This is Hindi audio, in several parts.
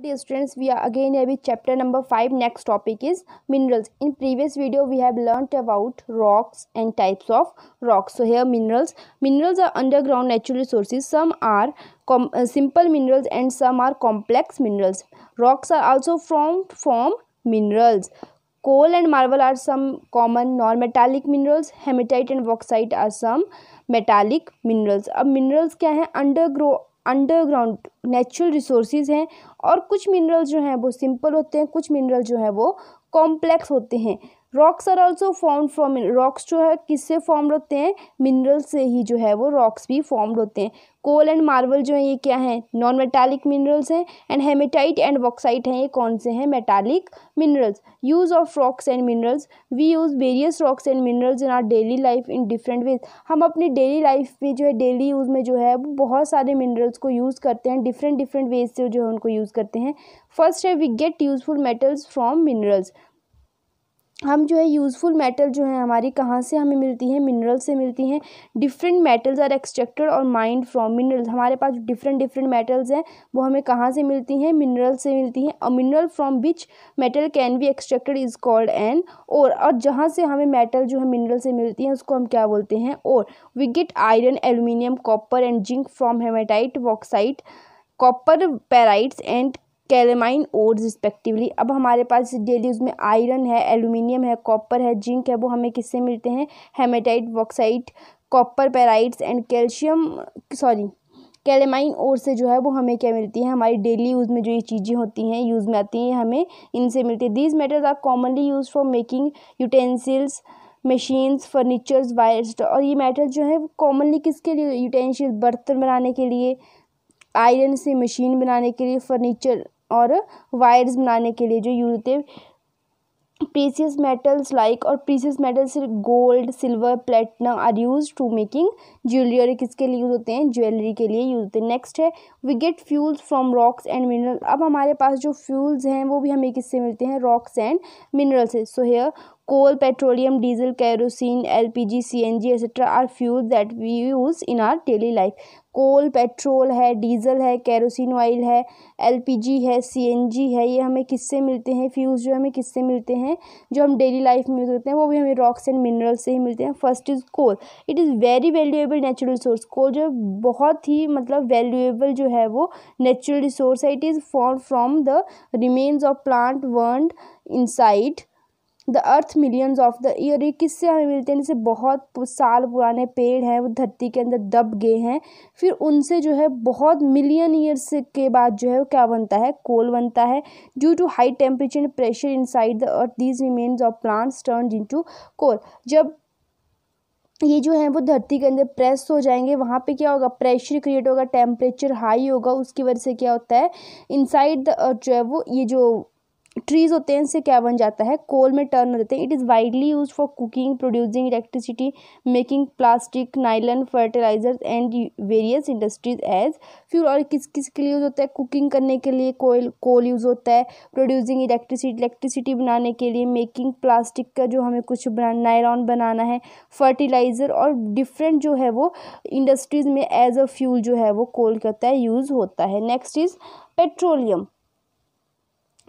Dear students, we are again here with chapter number 5. Next topic is minerals. In previous video we have learnt about rocks and types of rocks. So here minerals are underground natural resources. Some are simple minerals and some are complex minerals. Rocks are also formed from minerals. Coal and marble are some common non-metallic minerals. Hematite and bauxite are some metallic minerals. अब minerals क्या है? अंडरग्राउंड नेचुरल रिसोर्सेज हैं और कुछ मिनरल्स जो हैं वो सिंपल होते हैं, कुछ मिनरल जो है वो कॉम्प्लेक्स होते हैं. Rocks are also formed from rocks जो है किससे फॉर्म्ड होते हैं? मिनरल से ही जो है वो रॉक्स भी फॉर्म्ड होते हैं. कोल एंड मार्बल जो है ये क्या है? नॉन मेटालिक मिनरल्स हैं. एंड हेमेटाइट एंड बॉक्साइट हैं, ये कौन से हैं? Metallic minerals. Use of rocks and minerals. We use various rocks and minerals in our daily life in different ways. हम अपनी डेली लाइफ में जो है डेली यूज़ में जो है वो बहुत सारे मिनरल्स को यूज़ करते हैं. डिफरेंट वेज से जो है उनको यूज़ करते हैं. फर्स्ट है we get useful metals from minerals. हम जो है यूज़फुल मेटल जो है हमारी कहाँ से हमें मिलती हैं? मिनरल से मिलती हैं. डिफरेंट मेटल्स आर एक्सट्रैक्टेड और माइंड फ्रॉम मिनरल्स. हमारे पास डिफरेंट मेटल्स हैं वो हमें कहाँ से मिलती हैं? मिनरल से मिलती हैं. A mineral from which metal can be extracted is called an ore. और जहाँ से हमें मेटल जो है मिनरल से मिलती हैं उसको हम क्या बोलते हैं? Ore. We get iron, aluminium, copper and zinc from hematite, bauxite, copper pyrites and calamine ores respectively. अब हमारे पास डेली यूज़ में आयरन है, एल्यूमिनियम है, कॉपर है, जिंक है, वो हमें किससे मिलते हैं? Hematite, bauxite, copper pyrites and calamine ore से जो है वो हमें क्या मिलती है? हमारी डेली यूज़ में जो ये चीज़ें होती हैं यूज़ में आती हैं हमें इनसे मिलती है. These metals are commonly use for making utensils, machines, furnitures, wires. और ये मेटल जो है वो कॉमनली किसके लिए? यूटेंसिल, बर्तन बनाने के लिए, आयरन से मशीन बनाने के लिए, फर्नीचर और वायर्स बनाने के लिए जो यूज होते हैं. प्रीसियस मेटल्स लाइक और precious metals gold, silver, platinum are use to making jewellery. और किसके लिए यूज होते हैं? ज्वेलरी के लिए यूज होते हैं. नेक्स्ट है we get fuels from rocks and mineral. अब हमारे पास जो फ्यूल्स हैं वो भी हमें किससे मिलते हैं? रॉक्स एंड मिनरल से. So here coal, petroleum, diesel, kerosene, LPG, CNG etcetera are fuels that we use in our daily life. Coal, petrol है, डीजल है, केरोसिन ऑयल है, एलपीजी है, सीएनजी है, ये हमें किससे मिलते हैं? फ्यूल्स जो हमें किससे मिलते हैं? जो हम डेली लाइफ में यूज करते हैं वो भी हमें रॉक्स एंड मिनरल से ही मिलते हैं. First is coal. It is very valuable natural resource. Coal जो बहुत ही मतलब वैल्यूएबल जो है वो नेचुरल रिसोर्स है. It is form from the remains of plant burned inside the earth millions of the year. ये किससे हमें मिलते हैं? जैसे बहुत साल पुराने पेड़ हैं वो धरती के अंदर दब गए हैं, फिर उनसे जो है बहुत मिलियन ईयर्स के बाद जो है वो क्या बनता है? कोल बनता है. Due to high temperature and pressure inside the earth these remains of plants turn into coal. जब ये जो है वो धरती के अंदर प्रेस हो जाएंगे, वहाँ पे क्या होगा? प्रेशर क्रिएट होगा, टेम्परेचर हाई होगा, उसकी वजह से क्या होता है? इनसाइड द अर्थ जो है वो ये जो ट्रीज होते हैं इनसे क्या बन जाता है? कोल में टर्न हो जाते हैं. It is widely use for cooking, producing electricity, making plastic, nylon, fertilisers and various industries as fuel. और किस किस के लिए यूज़ होता है? कुकिंग करने के लिए कोल यूज़ होता है, प्रोड्यूसिंग इलेक्ट्रिसिटी बनाने के लिए, मेकिंग प्लास्टिक का जो हमें कुछ नायलॉन बनाना है, फर्टिलाइज़र और डिफरेंट जो है वो इंडस्ट्रीज़ में एज अ फ्यूल जो है वो कोल करता है, यूज़ होता है. Next is petroleum.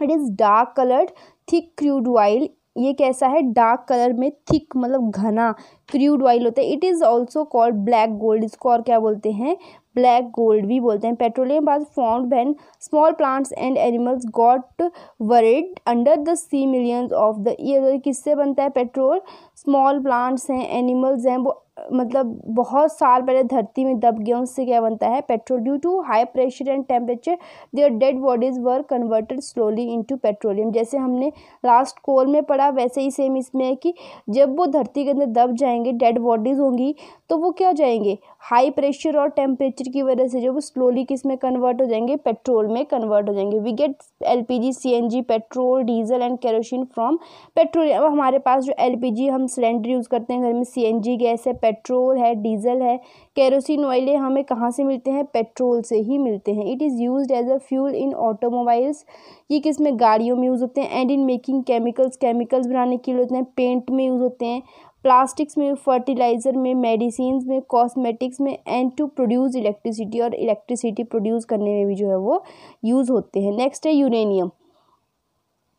It is dark coloured thick crude oil. ये कैसा है? डार्क कलर में, थिक मतलब घना, क्रूड ऑयल होता है. It is also called black gold. इसको और क्या बोलते हैं? ब्लैक गोल्ड भी बोलते हैं. Petroleum was formed when small plants and animals got buried under the sea millions of the year. किससे बनता है पेट्रोल? स्मॉल प्लांट्स हैं, एनिमल्स हैं, वो मतलब बहुत साल पहले धरती में दब गए, उससे क्या बनता है? Petrol. Due to high pressure and temperature their dead bodies were converted slowly into petroleum. जैसे हमने लास्ट कोल में पढ़ा वैसे ही सेम इसमें है कि जब वो धरती के अंदर दब जाएंगे, डेड बॉडीज होंगी, तो वो क्या हो जाएंगे? हाई प्रेशर और टेम्परेचर की वजह से जो वो स्लोली किस में कन्वर्ट हो जाएंगे? पेट्रोल में कन्वर्ट हो जाएंगे. We get LPG, CNG, petrol, diesel and kerosene from petroleum. अब हमारे पास जो एलपीजी हम सिलेंडर यूज़ करते हैं घर में, सीएनजी गैस है, पेट्रोल है, डीजल है, केरोसिन ऑयल है, हमें कहाँ से मिलते हैं? पेट्रोल से ही मिलते हैं. It is used as a fuel in automobiles. ये किस में? गाड़ियों में यूज़ होते हैं. एंड इन मेकिंग केमिकल्स बनाने के लिए होते हैं, पेंट में यूज़ होते हैं, प्लास्टिक्स में, फर्टिलाइज़र में, मेडिसिन में, कॉस्मेटिक्स में, एंड टू प्रोड्यूस इलेक्ट्रिसिटी, और इलेक्ट्रिसिटी प्रोड्यूस करने में भी जो है वो यूज़ होते हैं। नेक्स्ट है uranium.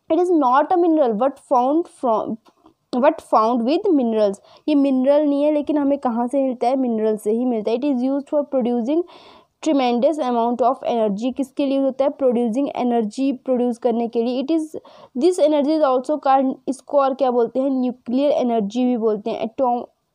It is not a mineral but found with minerals. ये मिनरल नहीं है, लेकिन हमें कहाँ से मिलता है? मिनरल से ही मिलता है। It is use for producing tremendous amount of energy. किसके लिए होता है? प्रोड्यूसिंग एनर्जी प्रोड्यूस करने के लिए। It is this energy is also called, इसको और क्या बोलते हैं? न्यूक्लियर एनर्जी भी बोलते हैं।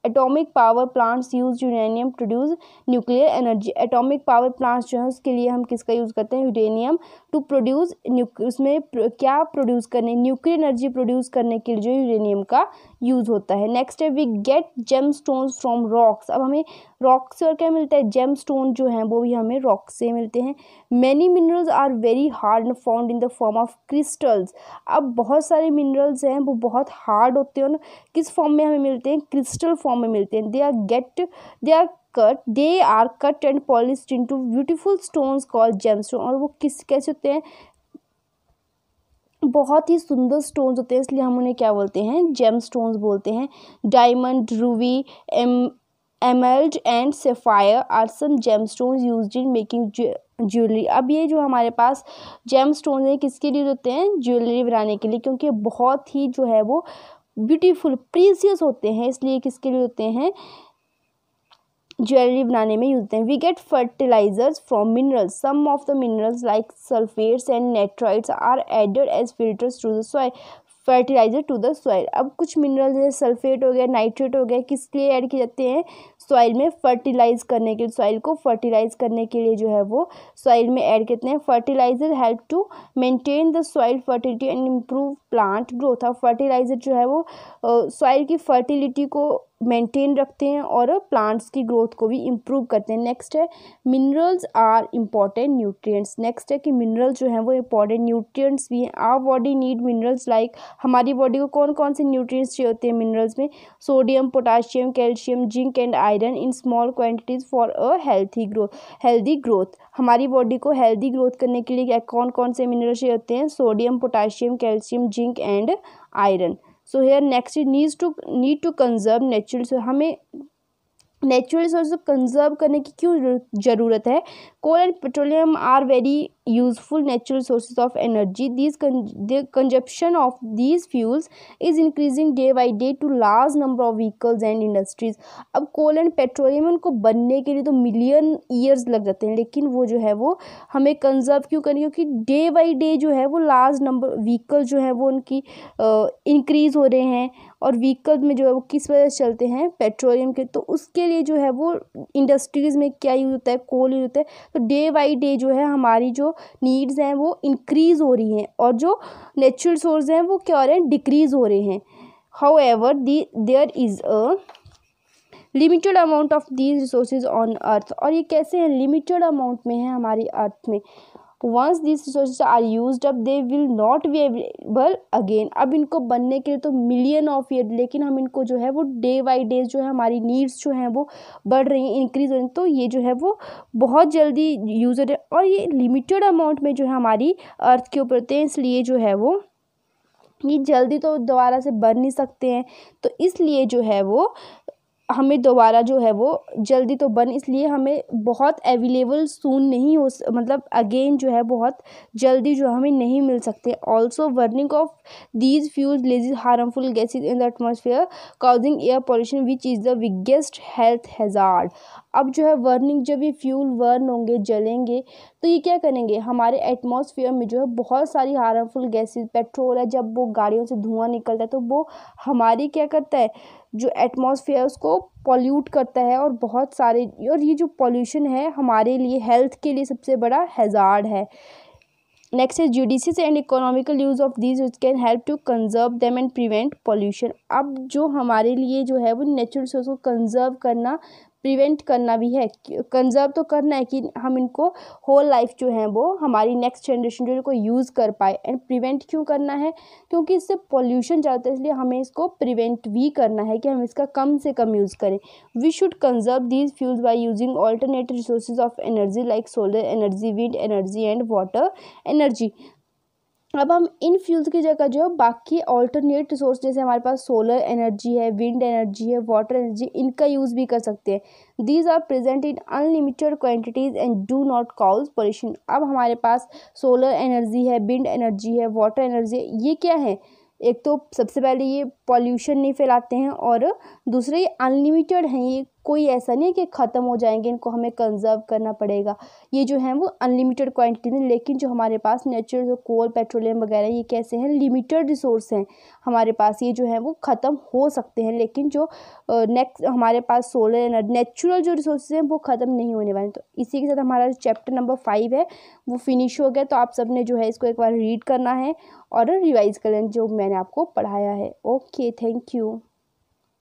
Atomic power plants use uranium produce nuclear energy. Atomic power plants जो है उसके लिए हम किसका यूज़ करते हैं? यूरेनियम टू प्रोड्यूस उसमें क्या प्रोड्यूस करने? न्यूक्लियर एनर्जी प्रोड्यूस करने के लिए जो यूरेनियम का यूज़ होता है। नेक्स्ट है we get gemstones from rocks. अब हमें रॉक से और क्या मिलता है? जेम स्टोन जो हैं वो भी हमें रॉक से मिलते हैं। Many minerals are very hard found in the form of crystals. अब बहुत सारे मिनरल्स हैं वो बहुत हार्ड होते हैं, और किस फॉर्म में हमें मिलते हैं? क्रिस्टल फॉर्म में मिलते हैं। They are cut and polished into beautiful stones called gemstone. और वो कैसे होते हैं? बहुत ही सुंदर स्टोन्स होते हैं, इसलिए हम उन्हें क्या बोलते हैं? जेम स्टोन्स बोलते हैं। Diamond, ruby, emerald and sapphire are some gemstones used in making jewellery. अब ये जो हमारे पास जेम स्टोन्स हैं किसके लिए होते हैं? ज्वेलरी बनाने के लिए, क्योंकि बहुत ही जो है वो ब्यूटीफुल प्रीसियस होते हैं, इसलिए किसके लिए होते हैं? ज्वेलरी बनाने में यूज होते हैं। We get fertilisers from minerals. Some of the minerals like sulphates and nitrites are added as filters to the soil. Fertiliser to the soil. अब कुछ मिनरल्स जैसे सल्फेट हो गया, नाइट्रेट हो गया, किस लिए ऐड किए जाते हैं? सॉइल में फर्टिलाइज करने के लिए, सॉइल को फर्टिलाइज करने के लिए जो है वो सॉइल में ऐड करते हैं। Fertiliser help to maintain the soil fertility and improve plant growth. अब फर्टिलाइजर जो है वो सॉइल की फर्टिलिटी को मेंटेन रखते हैं और प्लांट्स की ग्रोथ को भी इम्प्रूव करते हैं। नेक्स्ट है minerals are important nutrients. Next है कि मिनरल्स जो हैं वो इम्पॉर्टेंट न्यूट्रिएंट्स भी हैं। Our body need minerals like, हमारी बॉडी को कौन कौन से न्यूट्रिएंट्स चाहिए होते हैं मिनरल्स में? Sodium, potassium, calcium, zinc and iron in small quantities for a healthy growth. हमारी बॉडी को हेल्दी ग्रोथ करने के लिए क्या कौन कौन से मिनरल्स चाहिए होते हैं? Sodium, potassium, calcium, zinc and iron. So here next need to conserve natural. हमें नेचुरल रिसोर्स कंजर्व करने की क्यों ज़रूरत है? Coal and petroleum are very useful natural sources of energy. The consumption of these fuels is increasing day by day to large number of vehicles and industries. अब कोल एंड पेट्रोलियम उनको बनने के लिए तो मिलियन ईयर्स लग जाते हैं, लेकिन वो जो है वो हमें कंजर्व क्यों करनी? क्योंकि डे बाई डे जो है वो लार्ज नंबर व्हीकल जो है वो उनकी इंक्रीज़ हो रहे हैं, और व्हीकल में जो है वो किस वजह से चलते हैं? पेट्रोलियम के। तो उसके लिए जो है वो इंडस्ट्रीज़ में क्या यूज़ होता है? कोल यूज़ होता है। तो डे बाई डे जो है हमारी जो नीड्स हैं वो इंक्रीज़ हो रही हैं, और जो नेचुरल सोर्स हैं वो क्या हो रहे हैं? डिक्रीज़ हो रहे हैं। However there is a limited amount of these resources on earth. और ये कैसे हैं? लिमिटेड अमाउंट में है हमारी अर्थ में। Once this resources are used up they will not be available again. अब इनको बनने के लिए तो मिलियन ऑफ ईयर, लेकिन हम इनको जो है वो डे बाई डे जो है हमारी नीड्स जो हैं वो बढ़ रही हैं, इंक्रीज हो रही हैं, तो ये जो है वो बहुत जल्दी यूज हो रहे हैं, और ये लिमिटेड अमाउंट में जो है हमारी अर्थ के ऊपर होते हैं, इसलिए जो है वो ये जल्दी तो दोबारा से बन नहीं सकते हैं। तो इसलिए जो है वो हमें दोबारा जो है वो जल्दी तो बन, इसलिए हमें बहुत अवेलेबल सून नहीं हो, मतलब अगेन जो है बहुत जल्दी जो हमें नहीं मिल सकते। Also burning of these fuels release harmful gases in the atmosphere causing air pollution which is the biggest health hazard. अब जो है बर्निंग, जब ये फ्यूल बर्न होंगे, जलेंगे, तो ये क्या करेंगे? हमारे एटमॉस्फेयर में जो है बहुत सारी हार्मफुल गैसेज, पेट्रोल है, जब वो गाड़ियों से धुआं निकलता है तो वो हमारी क्या करता है? जो एटमॉस्फेयर उसको पॉल्यूट करता है, और बहुत सारे, और ये जो पॉल्यूशन है हमारे लिए हेल्थ के लिए सबसे बड़ा हैजार्ड है। नेक्स्ट है judicious and economical use of these which can help to conserve them and prevent pollution. अब जो हमारे लिए जो है वो नेचुरल रिसोर्स को कंजर्व करना, प्रिवेंट करना भी है। कंजर्व तो करना है कि हम इनको होल लाइफ जो है वो हमारी नेक्स्ट जनरेशन जो इनको यूज़ कर पाए। एंड प्रिवेंट क्यों करना है? क्योंकि इससे पॉल्यूशन ज़्यादा है, इसलिए हमें इसको प्रिवेंट भी करना है कि हम इसका कम से कम यूज़ करें। We should conserve these fuels by using alternative resources of energy like solar energy, wind energy and water energy. अब हम इन फ्यूल्स की जगह जो है बाकी ऑल्टरनेट रिसोर्स जैसे हमारे पास सोलर एनर्जी है, विंड एनर्जी है, वाटर एनर्जी, इनका यूज़ भी कर सकते हैं। These are present in unlimited quantities and do not cause pollution. अब हमारे पास सोलर एनर्जी है, विंड एनर्जी है, वाटर एनर्जी है, ये क्या है, एक तो सबसे पहले ये पॉल्यूशन नहीं फैलाते हैं और दूसरे ये अनलिमिटेड हैं, ये कोई ऐसा नहीं है कि ख़त्म हो जाएंगे, इनको हमें कंजर्व करना पड़ेगा। ये जो है वो अनलिमिटेड क्वांटिटी में, लेकिन जो हमारे पास नेचुरल जो कोल पेट्रोलियम वगैरह ये कैसे हैं, लिमिटेड रिसोर्स हैं हमारे पास, ये जो है वो ख़त्म हो सकते हैं, लेकिन जो नेक्स्ट हमारे पास सोलर एनर्जी नेचुरल जो रिसोर्सेज हैं वो ख़त्म नहीं होने वाले। तो इसी के साथ हमारा चैप्टर नंबर 5 है वो फिनिश हो गया। तो आप सब ने जो है इसको एक बार रीड करना है और रिवाइज कर लेना जो मैंने आपको पढ़ाया है। Okay, thank you.